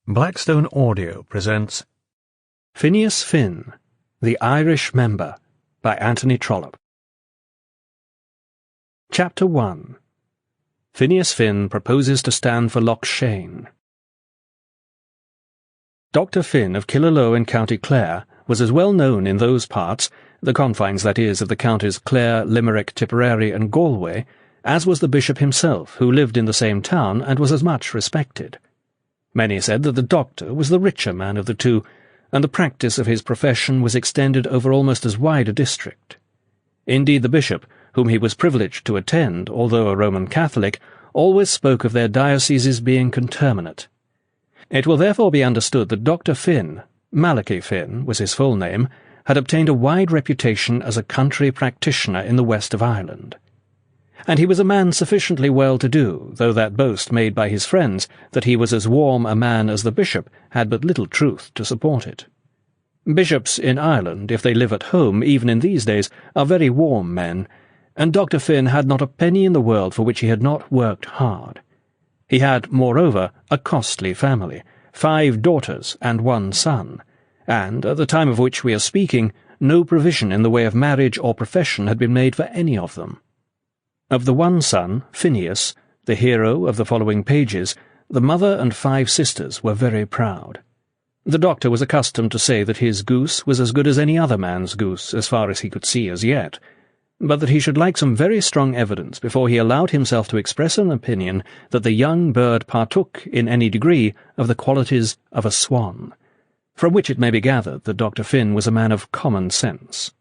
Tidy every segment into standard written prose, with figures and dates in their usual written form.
Blackstone Audio presents Phineas Finn, the Irish Member, by Anthony Trollope. Chapter 1. Phineas Finn proposes to stand for Loch Shane. Dr. Finn of Killaloe in County Clare was as well known in those parts, the confines, that is, of the counties Clare, Limerick, Tipperary, and Galway, as was the bishop himself, who lived in the same town and was as much respected. Many said that the doctor was the richer man of the two, and the practice of his profession was extended over almost as wide a district. Indeed, the bishop, whom he was privileged to attend, although a Roman Catholic, always spoke of their dioceses being conterminate. It will therefore be understood that Dr. Finn, Malachi Finn was his full name, had obtained a wide reputation as a country practitioner in the west of Ireland. And he was a man sufficiently well-to-do, though that boast made by his friends that he was as warm a man as the bishop had but little truth to support it. Bishops in Ireland, if they live at home, even in these days, are very warm men, and Dr. Finn had not a penny in the world for which he had not worked hard. He had, moreover, a costly family, 5 daughters and 1 son, and, at the time of which we are speaking, no provision in the way of marriage or profession had been made for any of them. Of the one son, Phineas, the hero of the following pages, the mother and 5 sisters were very proud. The doctor was accustomed to say that his goose was as good as any other man's goose, as far as he could see as yet, but that he should like some very strong evidence before he allowed himself to express an opinion that the young bird partook, in any degree, of the qualities of a swan, from which it may be gathered that Dr. Finn was a man of common sense.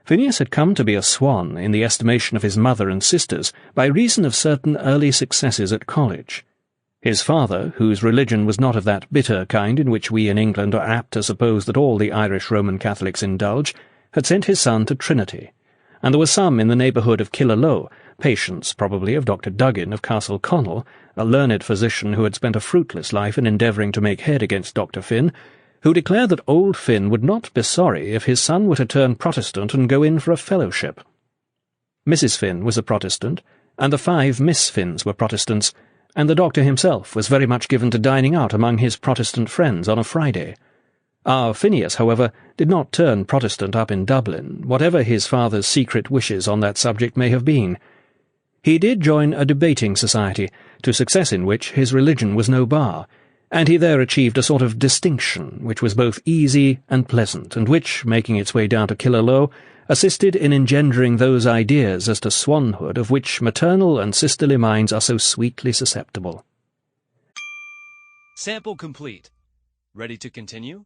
Phineas had come to be a swan in the estimation of his mother and sisters by reason of certain early successes at college. His father, whose religion was not of that bitter kind in which we in England are apt to suppose that all the Irish Roman Catholics indulge, had sent his son to Trinity, and there were some in the neighbourhood of Killaloe, patients probably of Dr. Duggin of Castle Connell, a learned physician who had spent a fruitless life in endeavouring to make head against Dr. Finn, who declared that old Finn would not be sorry if his son were to turn Protestant and go in for a fellowship. Mrs. Finn was a Protestant, and the 5 Miss Finns were Protestants, and the doctor himself was very much given to dining out among his Protestant friends on a Friday. Our Phineas, however, did not turn Protestant up in Dublin, whatever his father's secret wishes on that subject may have been. He did join a debating society, to success in which his religion was no bar, and he there achieved a sort of distinction which was both easy and pleasant, and which, making its way down to Killaloe, assisted in engendering those ideas as to swanhood of which maternal and sisterly minds are so sweetly susceptible. Sample complete. Ready to continue?